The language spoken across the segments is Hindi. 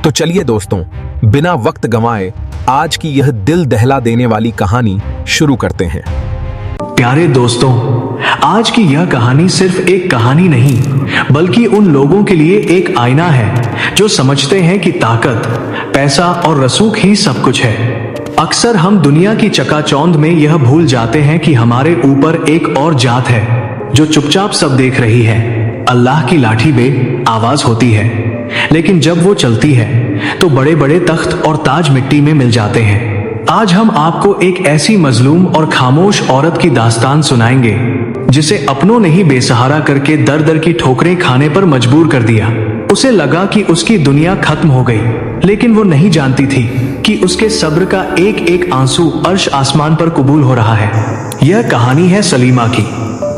तो चलिए दोस्तों, बिना वक्त गंवाए आज की यह दिल दहला देने वाली कहानी शुरू करते हैं। प्यारे दोस्तों, आज की यह कहानी सिर्फ एक कहानी नहीं बल्कि उन लोगों के लिए एक आईना है जो समझते हैं कि ताकत, पैसा और रसूख ही सब कुछ है। अक्सर हम दुनिया की चकाचौंध में यह भूल जाते हैं कि हमारे ऊपर एक और जात है जो चुपचाप सब देख रही है। अल्लाह की लाठी बे आवाज होती है, लेकिन जब वो चलती है तो बड़े बड़े तख्त और ताज मिट्टी में मिल जाते हैं। आज हम आपको एक ऐसी मजलूम और खामोश औरत की दास्तान सुनाएंगे जिसे अपनों ने ही बेसहारा करके दर दर की ठोकरें खाने पर मजबूर कर दिया। उसे लगा कि उसकी दुनिया खत्म हो गई, लेकिन वो नहीं जानती थी कि उसके सब्र का एक एक आंसू अर्श आसमान पर कबूल हो रहा है। यह कहानी है सलीमा की,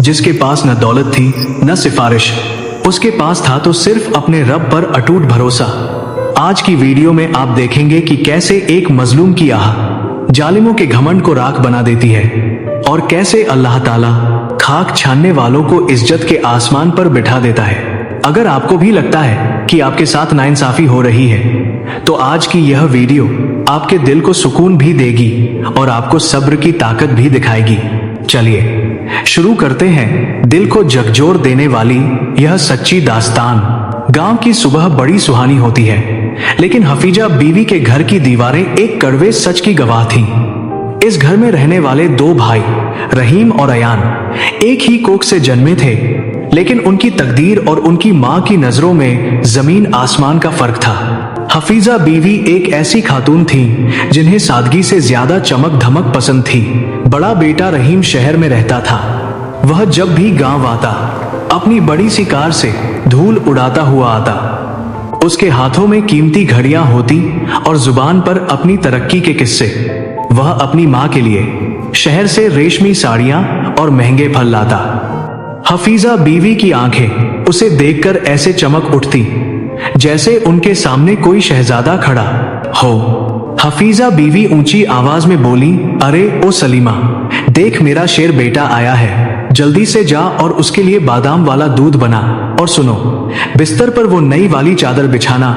जिसके पास न दौलत थी न सिफारिश। उसके पास था तो सिर्फ अपने रब पर अटूट भरोसा। आज की वीडियो में आप देखेंगे कि कैसे एक मजलूम की आह जालिमों के घमंड को राख बना देती है और कैसे अल्लाह ताला खाक छानने वालों को इज्जत के आसमान पर बिठा देता है। अगर आपको भी लगता है कि आपके साथ नाइंसाफी हो रही है तो आज की यह वीडियो आपके दिल को सुकून भी देगी और आपको सब्र की ताकत भी दिखाएगी। चलिए शुरू करते हैं दिल को झकझोर देने वाली यह सच्ची दास्तान। गांव की सुबह बड़ी सुहानी होती है, लेकिन हफीजा बीवी के घर की दीवारें एक कड़वे सच की गवाह थीं। इस घर में रहने वाले दो भाई रहीम और अयान एक ही कोख से जन्मे थे, लेकिन उनकी तकदीर और उनकी मां की नजरों में जमीन आसमान का फर्क था। हफीजा बीवी एक ऐसी खातून थी जिन्हें सादगी से ज्यादा चमक धमक पसंद थी। बड़ा बेटा रहीम शहर में रहता था। वह जब भी गांव आता अपनी बड़ी सी कार से धूल उड़ाता हुआ आता। उसके हाथों में कीमती घड़ियां होती और जुबान पर अपनी तरक्की के किस्से। वह अपनी मां के लिए शहर से रेशमी साड़ियां और महंगे फल लाता। हफीजा बीवी की आंखें उसे देखकर ऐसे चमक उठती जैसे उनके सामने कोई शहजादा खड़ा हो। हफीजा बीवी ऊंची आवाज में बोली, अरे ओ सलीमा, देख मेरा शेर बेटा आया है, जल्दी से जा और उसके लिए बादाम वाला दूध बना। और सुनो, बिस्तर पर वो नई वाली चादर बिछाना।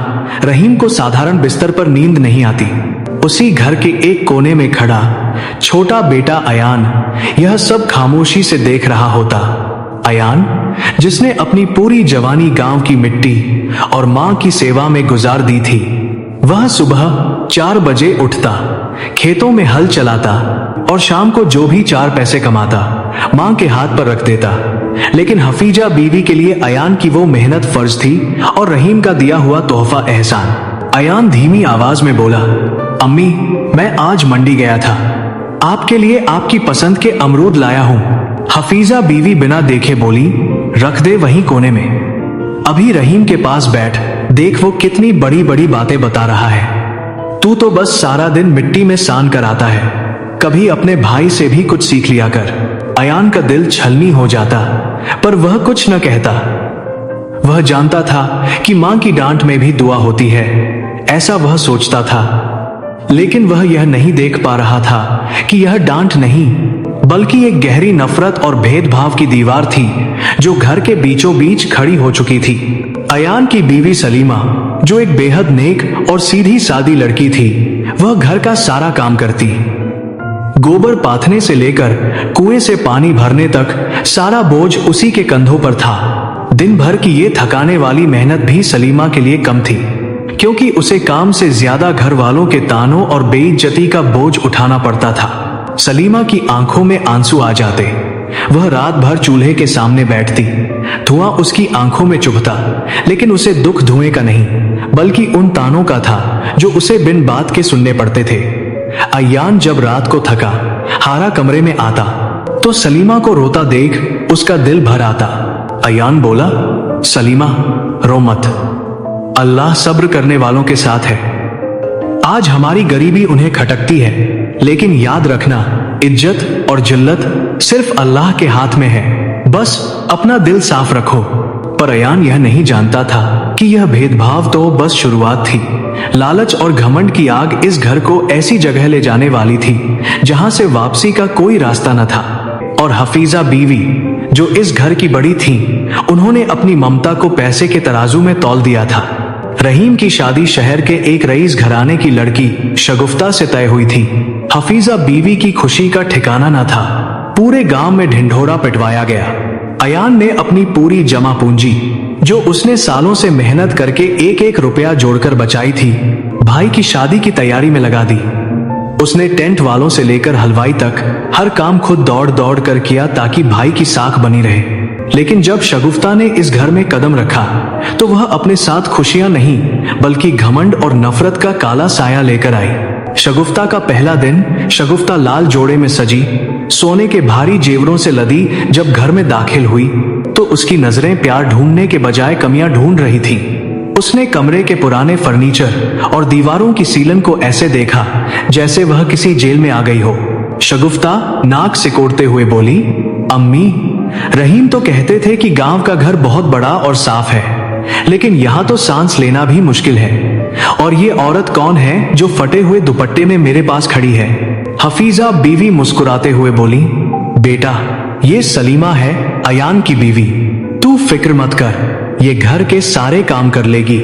रहीम को साधारण बिस्तर पर नींद नहीं आती। उसी घर के एक कोने में खड़ा छोटा बेटा अयान यह सब खामोशी से देख रहा होता। अयान, जिसने अपनी पूरी जवानी गांव की मिट्टी और मां की सेवा में गुजार दी थी। वह सुबह 4 बजे उठता, खेतों में हल चलाता और शाम को जो भी 4 पैसे कमाता मां के हाथ पर रख देता। लेकिन हफीजा बीवी के लिए अयान की वो मेहनत फर्ज थी और रहीम का दिया हुआ तोहफा एहसान। अयान धीमी आवाज में बोला, अम्मी, मैं आज मंडी गया था, आपके लिए आपकी पसंद के अमरूद लाया हूं। हफीजा बीवी बिना देखे बोली, रख दे वहीं कोने में। अभी रहीम के पास बैठ, देख वो कितनी बड़ी बड़ी बातें बता रहा है। तू तो बस सारा दिन मिट्टी में सान कर आता है, कभी अपने भाई से भी कुछ सीख लिया कर। अयान का दिल छलनी हो जाता, पर वह कुछ न कहता। वह जानता था कि मां की डांट में भी दुआ होती है, ऐसा वह सोचता था। लेकिन वह यह नहीं देख पा रहा था कि यह डांट नहीं बल्कि एक गहरी नफरत और भेदभाव की दीवार थी जो घर के बीचों बीच खड़ी हो चुकी थी। अयान की बीवी सलीमा, जो एक बेहद नेक और सीधी सादी लड़की थी, वह घर का सारा काम करती। गोबर पाथने से लेकर कुएं से पानी भरने तक सारा बोझ उसी के कंधों पर था। दिन भर की ये थकाने वाली मेहनत भी सलीमा के लिए कम थी, क्योंकि उसे काम से ज्यादा घर वालों के तानों और बेइज्जती का बोझ उठाना पड़ता था। सलीमा की आंखों में आंसू आ जाते। वह रात भर चूल्हे के सामने बैठती। धुआं उसकी आंखों में चुभता, लेकिन उसे दुख धुएं का नहीं बल्कि उन तानों का था जो उसे बिन बात के सुनने पड़ते थे। अयान जब रात को थका हारा कमरे में आता तो सलीमा को रोता देख उसका दिल भर आता। अयान बोला, सलीमा, रो मत, अल्लाह सब्र करने वालों के साथ है। आज हमारी गरीबी उन्हें खटकती है, लेकिन याद रखना, इज्जत और जिल्लत सिर्फ अल्लाह के हाथ में है। बस अपना दिल साफ रखो। पर अयान यह नहीं जानता था कि यह भेदभाव तो बस शुरुआत थी। लालच और घमंड की आग इस घर को ऐसी जगह ले जाने वाली थी जहां से वापसी का कोई रास्ता न था। और हफीजा बीवी, जो इस घर की बड़ी थी, उन्होंने अपनी ममता को पैसे के तराजू में तौल दिया था। रहीम की शादी शहर के एक रईस घराने की लड़की शगुफ्ता से तय हुई थी। हफीजा बीवी की खुशी का ठिकाना न था। पूरे गांव में ढिंढोरा पिटवाया गया। अयान ने अपनी पूरी जमा पूंजी, जो उसने सालों से मेहनत करके एक एक रुपया जोड़कर बचाई थी, भाई की शादी की तैयारी में लगा दी। उसने टेंट वालों से लेकर हलवाई तक हर काम खुद दौड़ दौड़ कर किया ताकि भाई की साख बनी रहे। लेकिन जब शगुफ्ता ने इस घर में कदम रखा तो वह अपने साथ खुशियां नहीं बल्कि घमंड और नफरत का काला साया लेकर आई। शगुफ्ता का पहला दिन शगुफ्ता लाल जोड़े में सजी, सोने के भारी जेवरों से लदी जब घर में दाखिल हुई तो उसकी नजरें प्यार ढूंढने के बजाय कमियां ढूंढ रही थी। उसने कमरे के पुराने फर्नीचर और दीवारों की सीलन को ऐसे देखा जैसे वह किसी जेल में आ गई हो। शगुफ्ता नाक सिकोड़ते हुए बोली, अम्मी, रहीम तो कहते थे कि गांव का घर बहुत बड़ा और साफ है, लेकिन यहाँ तो सांस लेना भी मुश्किल है। और ये औरत कौन है जो फटे हुए दुपट्टे में मेरे पास खड़ी है? हफीजा बीवी मुस्कुराते हुए बोली, बेटा, ये सलीमा है, अयान की बीवी। तू फिक्र मत कर, ये घर के सारे काम कर लेगी।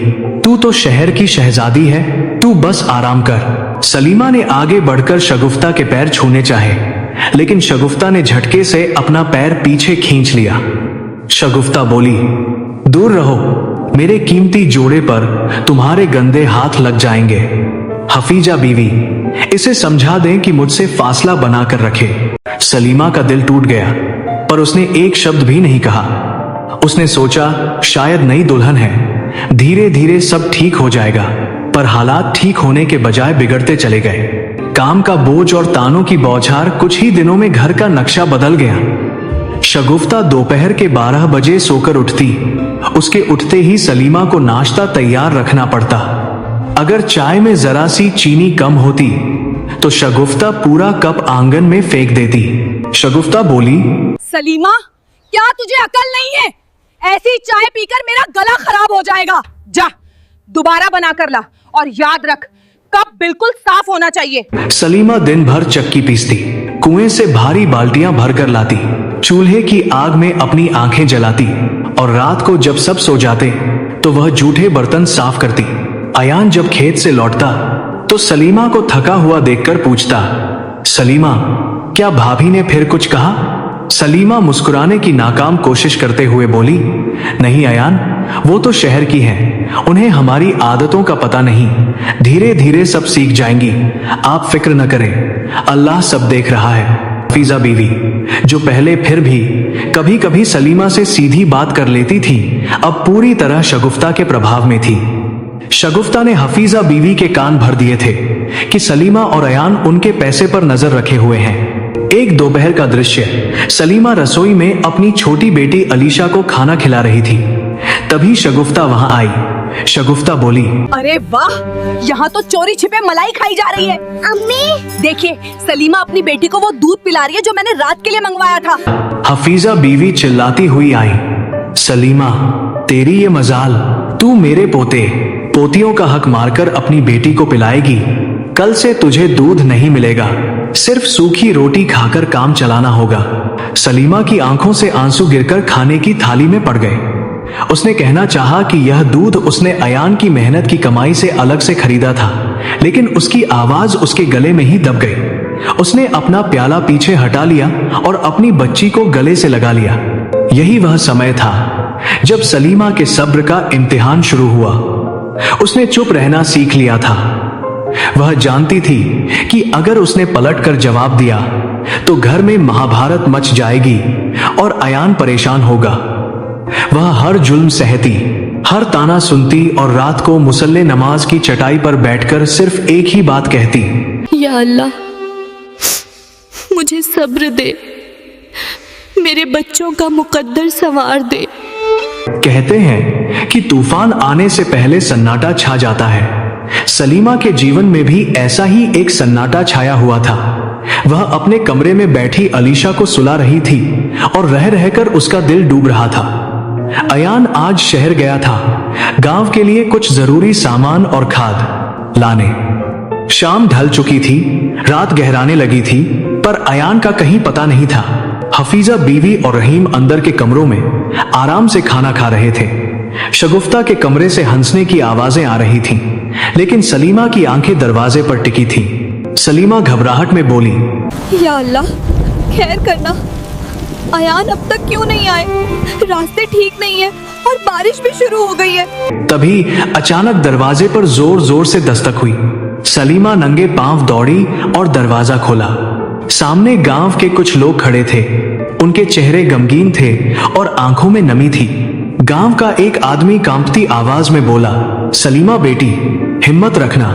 तू तो शहर की शहजादी है, तू बस आराम कर। सलीमा ने आगे बढ़कर शगुफ्ता के पैर छूने चाहे, लेकिन शगुफ्ता ने झटके से अपना पैर पीछे खींच लिया। शगुफ्ता बोली, दूर रहो, मेरे कीमती जोड़े पर तुम्हारे गंदे हाथ लग जाएंगे। हफीजा बीवी, इसे समझा दें कि मुझसे फासला बनाकर रखे। सलीमा का दिल टूट गया, पर उसने एक शब्द भी नहीं कहा। उसने सोचा शायद नई दुल्हन है, धीरे धीरे सब ठीक हो जाएगा। पर हालात ठीक होने के बजाय बिगड़ते चले गए। काम का बोझ और तानों की बौछार कुछ ही दिनों में घर का नक्शा बदल गया। शगुफ्ता दोपहर के 12 बजे सोकर उठती। उसके उठते ही सलीमा को नाश्ता तैयार रखना पड़ता। अगर चाय में जरा सी चीनी कम होती तो शगुफ्ता पूरा कप आंगन में फेंक देती। शगुफ्ता बोली, सलीमा, क्या तुझे अकल नहीं है? ऐसी चाय पीकर मेरा गला खराब हो जाएगा। जा, दोबारा बना कर ला, और याद रख, कप बिल्कुल साफ होना चाहिए। सलीमा दिन भर चक्की पीसती, कुएं से भारी बाल्टियां भरकर लाती, चूल्हे की आग में अपनी आंखें जलाती, और रात को जब सब सो जाते तो वह जूठे बर्तन साफ करती। अयान जब खेत से लौटता तो सलीमा को थका हुआ देखकर पूछता, सलीमा, क्या भाभी ने फिर कुछ कहा? सलीमा मुस्कुराने की नाकाम कोशिश करते हुए बोली, नहीं अयान, वो तो शहर की हैं, उन्हें हमारी आदतों का पता नहीं, धीरे धीरे सब सीख जाएंगी, आप फिक्र न करें, अल्लाह सब देख रहा है। हफीजा बीवी, जो पहले फिर भी कभी कभी सलीमा से सीधी बात कर लेती थी, अब पूरी तरह शगुफ्ता के प्रभाव में थी। शगुफ्ता ने हफीजा बीवी के कान भर दिए थे कि सलीमा और अयान उनके पैसे पर नजर रखे हुए हैं। एक दोपहर का दृश्य, सलीमा रसोई में अपनी छोटी बेटी अलीशा को खाना खिला रही थी। तभी शगुफ्ता वहां आई। शगुफ्ता बोली, अरे वाह, यहाँ तो चोरी छिपे मलाई खाई जा रही है। अम्मी, देखिए, सलीमा अपनी बेटी को वो दूध पिला रही है जो मैंने रात के लिए मंगवाया था। हफीजा बीवी चिल्लाती हुई आई, सलीमा, तेरी ये मजाल, तू मेरे पोतियों का हक मारकर अपनी बेटी को पिलाएगी। कल से तुझे दूध नहीं मिलेगा, सिर्फ सूखी रोटी खाकर काम चलाना होगा। सलीमा की आंखों से आंसू गिरकर खाने की थाली में पड़ गए। उसने कहना चाहा कि यह दूध उसने अयान की मेहनत की कमाई से अलग से खरीदा था, लेकिन उसकी आवाज उसके गले में ही दब गई। उसने अपना प्याला पीछे हटा लिया और अपनी बच्ची को गले से लगा लिया। यही वह समय था जब सलीमा के सब्र का इम्तिहान शुरू हुआ। उसने चुप रहना सीख लिया था। वह जानती थी कि अगर उसने पलटकर जवाब दिया तो घर में महाभारत मच जाएगी और अयान परेशान होगा। वह हर जुल्म सहती, हर ताना सुनती और रात को मुसल्ले नमाज की चटाई पर बैठकर सिर्फ एक ही बात कहती, या अल्लाह, मुझे सब्र दे, मेरे बच्चों का मुकद्दर संवार दे। कहते हैं कि तूफान आने से पहले सन्नाटा छा जाता है। सलीमा के जीवन में भी ऐसा ही एक सन्नाटा छाया हुआ था। वह अपने कमरे में बैठी अलीशा को सुला रही थी और रह रहकर उसका दिल डूब रहा था। अयान आज शहर गया था, गांव के लिए कुछ जरूरी सामान और खाद लाने। शाम ढल चुकी थी, रात गहराने लगी थी, पर अयान का कहीं पता नहीं था। हफीजा बीवी और रहीम अंदर के कमरों में आराम से खाना खा रहे थे। शगुफ्ता के कमरे से हंसने की आवाजें आ रही थीं, लेकिन सलीमा की आंखें दरवाजे पर टिकी थीं। सलीमा घबराहट में बोली, या अल्लाह, खैर करना। अयान अब तक क्यों नहीं आए? रास्ते ठीक नहीं है और बारिश भी शुरू हो गई है। तभी अचानक दरवाजे पर जोर जोर से दस्तक हुई। सलीमा नंगे पांव दौड़ी और दरवाजा खोला। सामने गांव के कुछ लोग खड़े थे। उनके चेहरे गमगीन थे और आंखों में नमी थी। गांव का एक आदमी कांपती आवाज में बोला, सलीमा बेटी, हिम्मत रखना।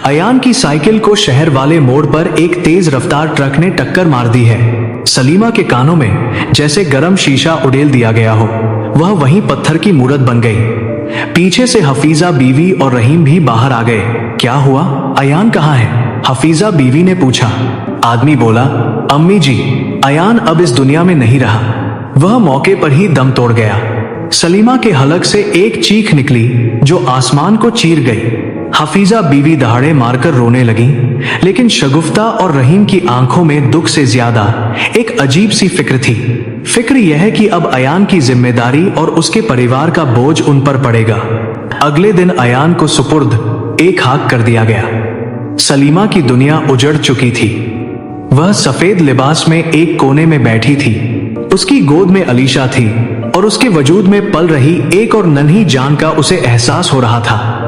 अयान की साइकिल को शहर वाले मोड़ पर एक तेज रफ्तार ट्रक ने टक्कर मार दी है। सलीमा के कानों में जैसे गरम शीशा उड़ेल दिया गया हो। वह वहीं पत्थर की मूरत बन गई। पीछे से हफीजा बीवी और रहीम भी बाहर आ गए। क्या हुआ? अयान कहाँ है? हफीजा बीवी ने पूछा। आदमी बोला, अम्मी जी, अयान अब इस दुनिया में नहीं रहा। वह मौके पर ही दम तोड़ गया। सलीमा के हलक से एक चीख निकली जो आसमान को चीर गई। हफीजा बीवी दहाड़े मारकर रोने लगी, लेकिन शगुफ्ता और रहीम की आंखों में दुख से ज्यादा एक अजीब सी फिक्र थी। फिक्र यह है कि अब अयान की जिम्मेदारी और उसके परिवार का बोझ उन पर पड़ेगा। अगले दिन अयान को सुपुर्द एक हाक कर दिया गया। सलीमा की दुनिया उजड़ चुकी थी। वह सफेद लिबास में एक कोने में बैठी थी। उसकी गोद में अलीशा थी और उसके वजूद में पल रही एक और नन्ही जान का उसे एहसास हो रहा था।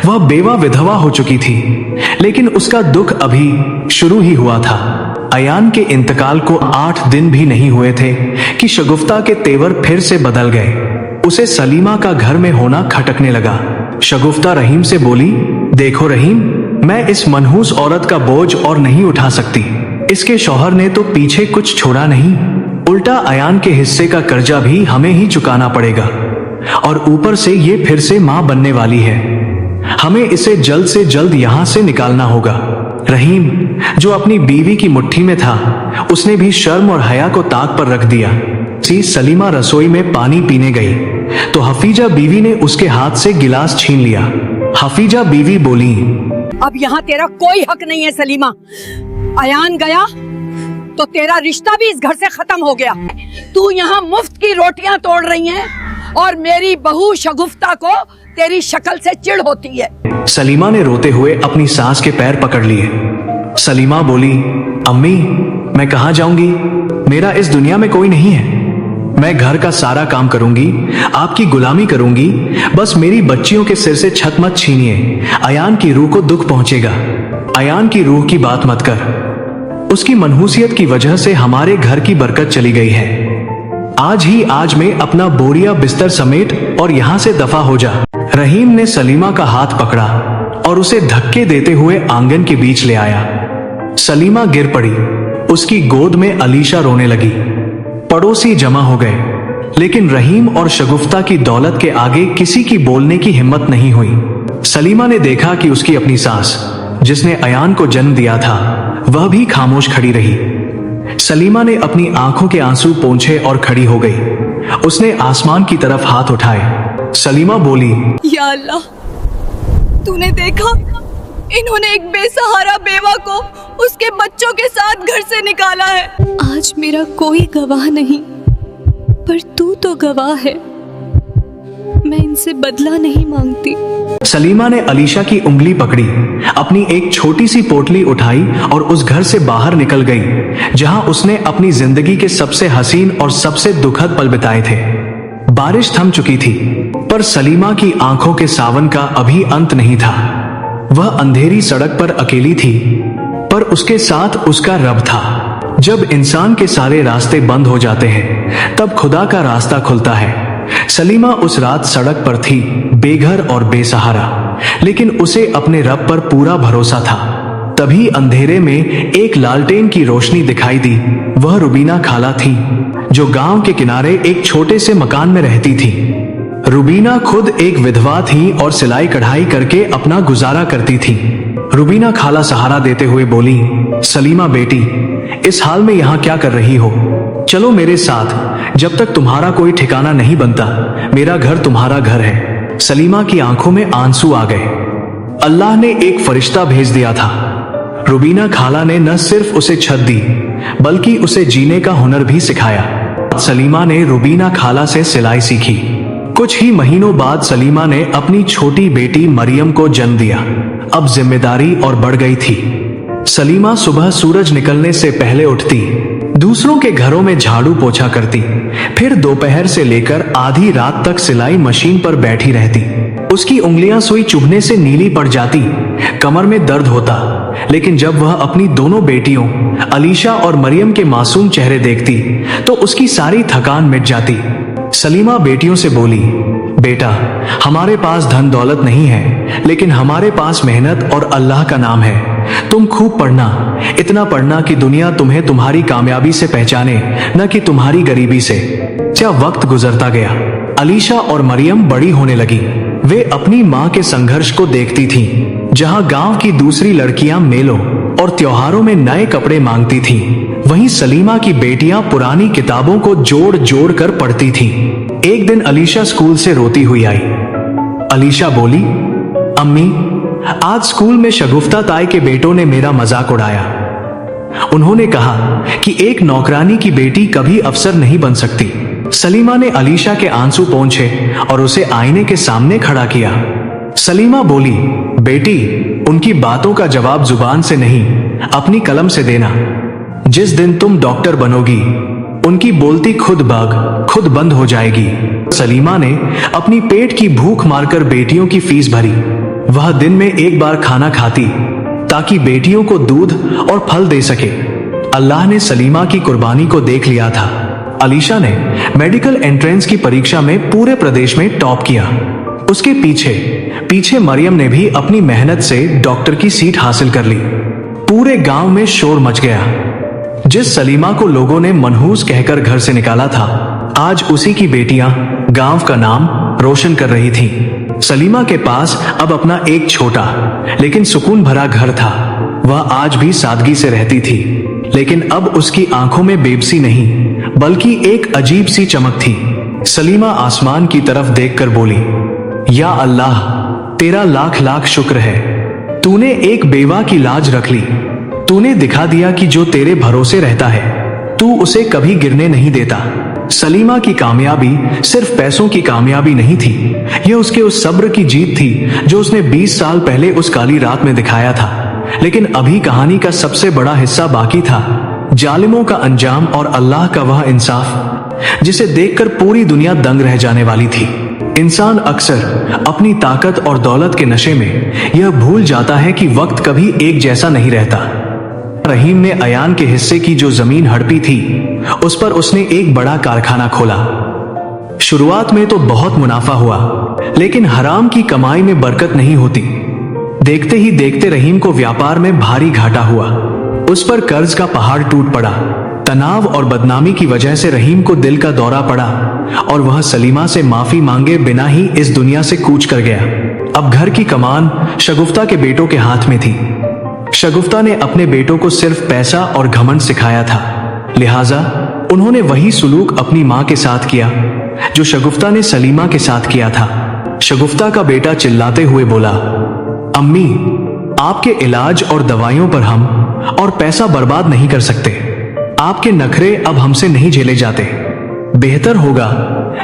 वह बेवा विधवा हो चुकी थी, लेकिन उसका दुख अभी शुरू ही हुआ था। अयान के इंतकाल को 8 दिन भी नहीं हुए थे कि शगुफ्ता के तेवर फिर से बदल गए। उसे सलीमा का घर में होना खटकने लगा। शगुफ्ता रहीम से बोली, देखो रहीम, मैं इस मनहूस औरत का बोझ और नहीं उठा सकती। इसके शौहर ने तो पीछे कुछ छोड़ा नहीं, उल्टा अयान के हिस्से का कर्जा भी हमें ही चुकाना पड़ेगा, और ऊपर से ये फिर से मां बनने वाली है। हमें इसे जल्द से जल्द यहां से निकालना होगा। रहीम, जो अपनी बीवी की मुट्ठी में था, उसने भी शर्म और हया को ताक पर रख दिया। सलीमा रसोई में पानी पीने गई तो हफीजा बीवी ने उसके हाथ से गिलास छीन लिया। हफीजा बीवी बोली, अब यहाँ तेरा कोई हक नहीं है सलीमा। अयान गया तो तेरा रिश्ता भी इस घर से खत्म हो गया। तू यहाँ मुफ्त की रोटियां तोड़ रही है और मेरी बहू शगुफ्ता को तेरी शक्ल से चिढ़ होती है। सलीमा ने रोते हुए अपनी सास के पैर पकड़ लिए। सलीमा बोली, अम्मी, मैं कहाँ जाऊंगी? मेरा इस दुनिया में कोई नहीं है। मैं घर का सारा काम करूंगी, आपकी गुलामी करूंगी, बस मेरी बच्चियों के सिर से छत मत छीनिए। अयान की रूह को दुख पहुंचेगा। अयान की रूह की बात मत कर। उसकी मनहूसियत की वजह से हमारे घर की बरकत चली गई है। आज ही आज में अपना बोरिया बिस्तर समेट और यहां से दफा हो जा। रहीम ने सलीमा का हाथ पकड़ा और उसे धक्के देते हुए आंगन के बीच ले आया। सलीमा गिर पड़ी। उसकी गोद में अलीशा रोने लगी। पड़ोसी जमा हो गए, लेकिन रहीम और शगुफ्ता की दौलत के आगे किसी की बोलने की हिम्मत नहीं हुई। सलीमा ने देखा कि उसकी अपनी सास, जिसने अयान को जन्म दिया था, वह भी खामोश खड़ी रही। सलीमा ने अपनी आंखों के आंसू पोंछे और खड़ी हो गई। उसने आसमान की तरफ हाथ उठाए। सलीमा बोली, या अल्लाह, तूने देखा, इन्होंने एक बेसहारा बेवा को उसके बच्चों के साथ घर से निकाला है। आज मेरा कोई गवाह नहीं, पर तू तो गवाह है। मैं इनसे बदला नहीं मांगती। सलीमा ने अलीशा की उंगली पकड़ी, अपनी एक छोटी सी पोटली उठाई और उस घर से बाहर निकल गई जहां उसने अपनी जिंदगी के सबसे हसीन और सबसे दुखद पल बिताए थे। बारिश थम चुकी थी, पर सलीमा की आंखों के सावन का अभी अंत नहीं था। वह अंधेरी सड़क पर अकेली थी, पर उसके साथ उसका रब था। जब इंसान के सारे रास्ते बंद हो जाते हैं, तब खुदा का रास्ता खुलता है। सलीमा उस रात सड़क पर थी, बेघर और बेसहारा, लेकिन उसे अपने रब पर पूरा भरोसा था। तभी अंधेरे में एक लालटेन की रोशनी दिखाई दी। वह रुबीना खाला थी, जो गांव के किनारे एक छोटे से मकान में रहती थी। रुबीना खुद एक विधवा थी और सिलाई कढ़ाई करके अपना गुजारा करती थी। रुबीना खाला सहारा देते हुए बोली, सलीमा बेटी, इस हाल में यहाँ क्या कर रही हो? चलो मेरे साथ। जब तक तुम्हारा कोई ठिकाना नहीं बनता, मेरा घर तुम्हारा घर है। सलीमा की आंखों में आंसू आ गए। अल्लाह ने एक फरिश्ता भेज दिया था। रुबीना खाला ने न सिर्फ उसे छत दी, बल्कि उसे जीने का हुनर भी सिखाया। सलीमा ने रुबीना खाला से सिलाई सीखी। कुछ ही महीनों बाद सलीमा ने अपनी छोटी बेटी मरियम को जन्म दिया। अब जिम्मेदारी और बढ़ गई थी। सलीमा सुबह सूरज निकलने से पहले उठती, दूसरों के घरों में झाड़ू पोछा करती, फिर दोपहर से लेकर आधी रात तक सिलाई मशीन पर बैठी रहती। उसकी उंगलियां सुई चुभने से नीली पड़ जाती, कमर में दर्द होता, लेकिन जब वह अपनी दोनों बेटियों अलीशा और मरियम के मासूम चेहरे देखती तो उसकी सारी थकान मिट जाती। सलीमा बेटियों से बोली, बेटा, हमारे पास धन दौलत नहीं है, लेकिन हमारे पास मेहनत और अल्लाह का नाम है। तुम खूब पढ़ना, इतना पढ़ना कि दुनिया तुम्हें तुम्हारी कामयाबी से पहचाने, न कि तुम्हारी गरीबी से। जब वक्त गुजरता गया, अलीशा और मरियम बड़ी होने लगी। वे अपनी माँ के संघर्ष को देखती थीं, जहाँ गांव की दूसरी लड़कियां मेलों और त्योहारों में नए कपड़े मांगती थीं, वहीं सलीमा की बेटियां पुरानी किताबों को जोड़ जोड़ कर पढ़ती थीं। एक दिन अलीशा स्कूल से रोती हुई आई। अलीशा बोली, अम्मी, आज स्कूल में शगुफ्ता ताई के बेटों ने मेरा मजाक उड़ाया। उन्होंने कहा कि एक नौकरानी की बेटी कभी अफसर नहीं बन सकती। सलीमा ने अलीशा के आंसू पोंछे और उसे आईने के सामने खड़ा किया। सलीमा बोली, बेटी, उनकी बातों का जवाब जुबान से नहीं, अपनी कलम से देना। जिस दिन तुम डॉक्टर बनोगी, उनकी बोलती खुद बंद हो जाएगी। सलीमा ने अपनी पेट की भूख मारकर बेटियों की फीस भरी। वह दिन में एक बार खाना खाती ताकि बेटियों को दूध और फल दे सके। अल्लाह ने सलीमा की कुर्बानी को देख लिया था। अलीशा ने मेडिकल एंट्रेंस की परीक्षा में पूरे प्रदेश में टॉप किया। उसके पीछे मरियम ने भी अपनी मेहनत से डॉक्टर की सीट हासिल कर ली। पूरे गांव में शोर मच गया। जिस सलीमा को लोगों ने मनहूस कहकर घर से निकाला था, आज उसी की बेटियां गांव का नाम रोशन कर रही थीं। सलीमा के पास अब अपना एक छोटा लेकिन सुकून भरा घर था। वह आज भी सादगी से रहती थी, लेकिन अब उसकी आंखों में बेबसी नहीं, बल्कि एक अजीब सी चमक थी। सलीमा आसमान की तरफ देखकर बोली, या अल्लाह, तेरा लाख लाख शुक्र है। तूने एक बेवा की लाज रख ली। तूने दिखा दिया कि जो तेरे भरोसे रहता है, तू उसे कभी गिरने नहीं देता। सलीमा की कामयाबी सिर्फ पैसों की कामयाबी नहीं थी, यह उसके उस सब्र की जीत थी जो उसने 20 साल पहले उस काली रात में दिखाया था। लेकिन अभी कहानी का सबसे बड़ा हिस्सा बाकी था, जालिमों का अंजाम और अल्लाह का वह इंसाफ जिसे देखकर पूरी दुनिया दंग रह जाने वाली थी। इंसान अक्सर अपनी ताकत और दौलत के नशे में यह भूल जाता है कि वक्त कभी एक जैसा नहीं रहता। रहीम ने अयान के हिस्से की जो जमीन हड़पी थी, उस पर उसने एक बड़ा कारखाना खोला। शुरुआत में तो बहुत मुनाफा हुआ, लेकिन हराम की कमाई में बरकत नहीं होती। देखते ही देखते रहीम को व्यापार में भारी घाटा हुआ। उस पर कर्ज का पहाड़ टूट पड़ा। तनाव और बदनामी की वजह से रहीम को दिल का दौरा पड़ा और वह सलीमा से माफी मांगे बिना ही इस दुनिया से कूच कर गया। अब घर की कमान शगुफ्ता के बेटों के हाथ में थी। शगुफ्ता ने अपने बेटों को सिर्फ पैसा और घमंड सिखाया था, लिहाजा उन्होंने वही सुलूक अपनी मां के साथ किया जो शगुफ्ता ने सलीमा के साथ किया था। शगुफ्ता का बेटा चिल्लाते हुए बोला, अम्मी, आपके इलाज और दवाइयों पर हम और पैसा बर्बाद नहीं कर सकते। आपके नखरे अब हमसे नहीं झेले जाते। बेहतर होगा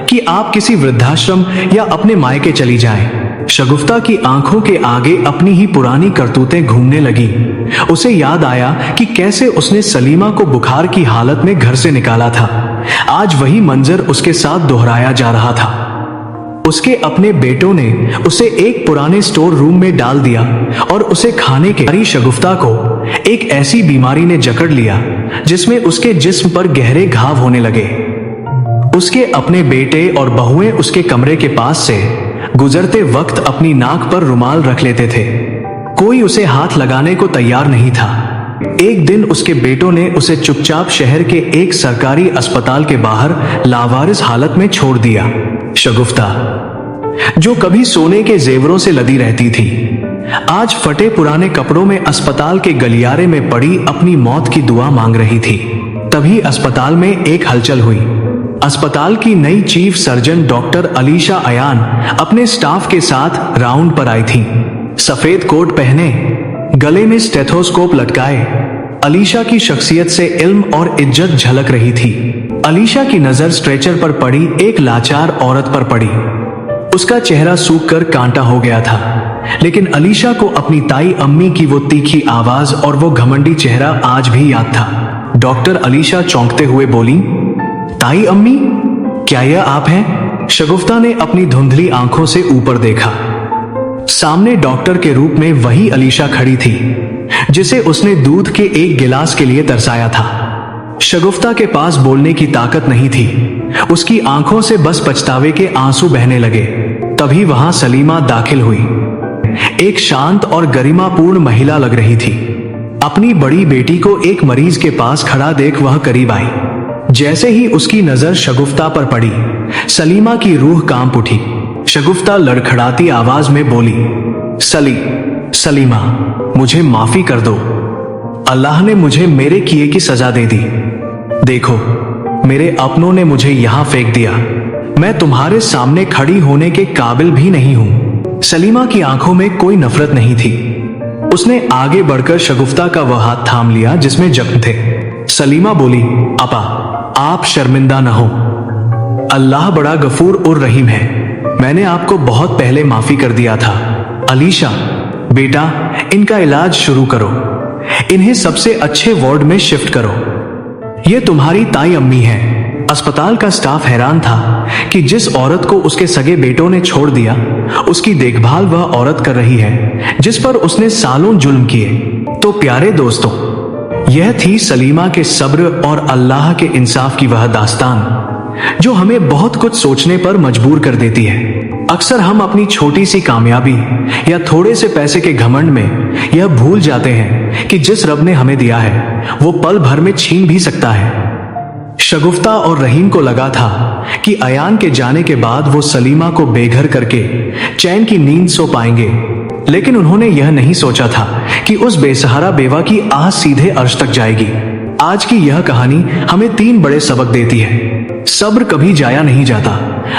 कि आप किसी वृद्धाश्रम या अपने मायके चली जाएं। शगुफ्ता की आंखों के आगे अपनी ही पुरानी करतूतें घूमने लगी। उसे याद आया कि कैसे उसने सलीमा को बुखार की हालत में घर से निकाला था। आज वही मंजर उसके साथ दोहराया जा रहा था। उसके अपने बेटों ने उसे एक पुराने स्टोर रूम में डाल दिया और उसे खाने के शगुफ्ता को एक ऐसी बीमारी ने जकड़ लिया जिसमें उसके जिस्म पर गहरे घाव होने लगे। उसके अपने बेटे और बहुएं उसके कमरे के पास से गुजरते वक्त अपनी नाक पर रुमाल रख लेते थे। कोई उसे हाथ लगाने को तैयार नहीं था। एक दिन उसके बेटों ने उसे चुपचाप शहर के एक सरकारी अस्पताल के बाहर लावारिस हालत में छोड़ दिया। शगुफ्ता, जो कभी सोने के जेवरों से लदी रहती थी, आज फटे पुराने कपड़ों में अस्पताल के गलियारे में पड़ी अपनी मौत की दुआ मांग रही थी। तभी अस्पताल में एक हलचल हुई। अस्पताल की नई chief surgeon doctor Alisha Ayaan अपने स्टाफ के साथ राउंड पर आई थी। सफेद कोट पहने, गले में स्टेथोस्कोप लटकाए, अलीशा की शख्सियत से इल्म और इज्जत झलक रही थी। अलीशा की नजर स्ट्रेचर पर पड़ी एक लाचार औरत पर पड़ी। उसका चेहरा सूख कर कांटा हो गया था, लेकिन अलीशा को अपनी ताई अम्मी की वो तीखी आवाज और वो घमंडी चेहरा आज भी याद था। डॉक्टर अलीशा चौंकते हुए बोली, ताई अम्मी, क्या यह आप हैं? शगुफ्ता ने अपनी धुंधली आंखों से ऊपर देखा। सामने डॉक्टर के रूप में वही अलीशा खड़ी थी जिसे उसने दूध के एक गिलास के लिए तरसाया था। शगुफ्ता के पास बोलने की ताकत नहीं थी, उसकी आंखों से बस पछतावे के आंसू बहने लगे। तभी वहां सलीमा दाखिल हुई। एक शांत और गरिमापूर्ण महिला लग रही थी। अपनी बड़ी बेटी को एक मरीज के पास खड़ा देख वह करीब आई। जैसे ही उसकी नजर शगुफ्ता पर पड़ी, सलीमा की रूह कांप उठी। शगुफ्ता लड़खड़ाती आवाज में बोली, सलीमा, मुझे माफी कर दो। अल्लाह ने मुझे मेरे किए की सजा दे दी। देखो, मेरे अपनों ने मुझे यहां फेंक दिया। मैं तुम्हारे सामने खड़ी होने के काबिल भी नहीं हूं। सलीमा की आंखों में कोई नफरत नहीं थी। उसने आगे बढ़कर शगुफ्ता का वह हाथ थाम लिया जिसमें जख्म थे। सलीमा बोली, अपा, आप शर्मिंदा न हो। अल्लाह बड़ा गफूर और रहीम है। मैंने आपको बहुत पहले माफी कर दिया था। अलीशा, बेटा, इनका इलाज शुरू करो। इन्हें सबसे अच्छे वार्ड में शिफ्ट करो। ये तुम्हारी ताई अम्मी है। अस्पताल का स्टाफ हैरान था कि जिस औरत को उसके सगे बेटों ने छोड़ दिया, उसकी देखभाल वह औरत कर रही है जिस पर उसने सालों जुल्म किए। तो प्यारे दोस्तों, यह थी सलीमा के सब्र और अल्लाह के इंसाफ की वह दास्तान जो हमें बहुत कुछ सोचने पर मजबूर कर देती है। अक्सर हम अपनी छोटी सी कामयाबी या थोड़े से पैसे के घमंड में यह भूल जाते हैं कि जिस रब ने हमें दिया है वो पल भर में छीन भी सकता है। शगुफ्ता और रहीम को लगा था कि अयान के जाने के बाद वो सलीमा को बेघर करके चैन की नींद सो पाएंगे, लेकिन उन्होंने यह नहीं सोचा था कि उस बेसहारा बेवा की आह सीधे अर्श तक जाएगी। आज की यह कहानी हमें 3 बड़े सबक देती है। सब्र कभी जाया नहीं जाता।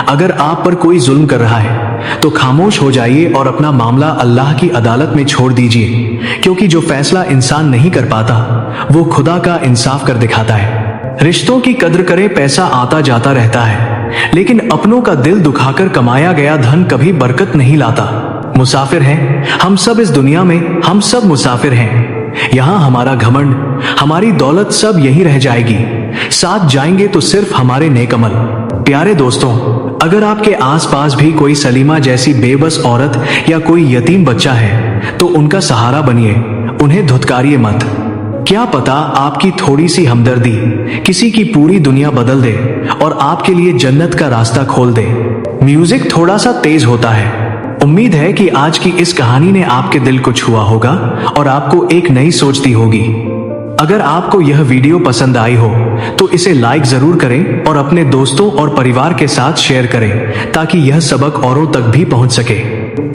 अगर आप पर कोई जुल्म कर रहा है तो खामोश हो जाइए और अपना मामला अल्लाह की अदालत में छोड़ दीजिए, क्योंकि जो फैसला इंसान नहीं कर पाता वो खुदा का इंसाफ कर दिखाता है। रिश्तों की कद्र करें, पैसा आता जाता रहता है, लेकिन अपनों का दिल दुखाकर कमाया गया धन कभी बरकत नहीं लाता। मुसाफिर हैं हम सब इस दुनिया में, हम सब मुसाफिर हैं। यहां हमारा घमंड, हमारी दौलत सब यहीं रह जाएगी। साथ जाएंगे तो सिर्फ हमारे नेक अमल। प्यारे दोस्तों, अगर आपके आसपास भी कोई सलीमा जैसी बेबस औरत या कोई यतीम बच्चा है तो उनका सहारा बनिए, उन्हें धुतकारिए मत। क्या पता आपकी थोड़ी सी हमदर्दी किसी की पूरी दुनिया बदल दे और आपके लिए जन्नत का रास्ता खोल दे। म्यूजिक थोड़ा सा तेज होता है। उम्मीद है कि आज की इस कहानी ने आपके दिल को छुआ होगा और आपको एक नई सोच दी होगी। अगर आपको यह वीडियो पसंद आई हो तो इसे लाइक जरूर करें और अपने दोस्तों और परिवार के साथ शेयर करें ताकि यह सबक औरों तक भी पहुंच सके।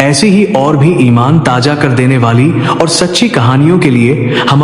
ऐसी ही और भी ईमान ताजा कर देने वाली और सच्ची कहानियों के लिए हमारे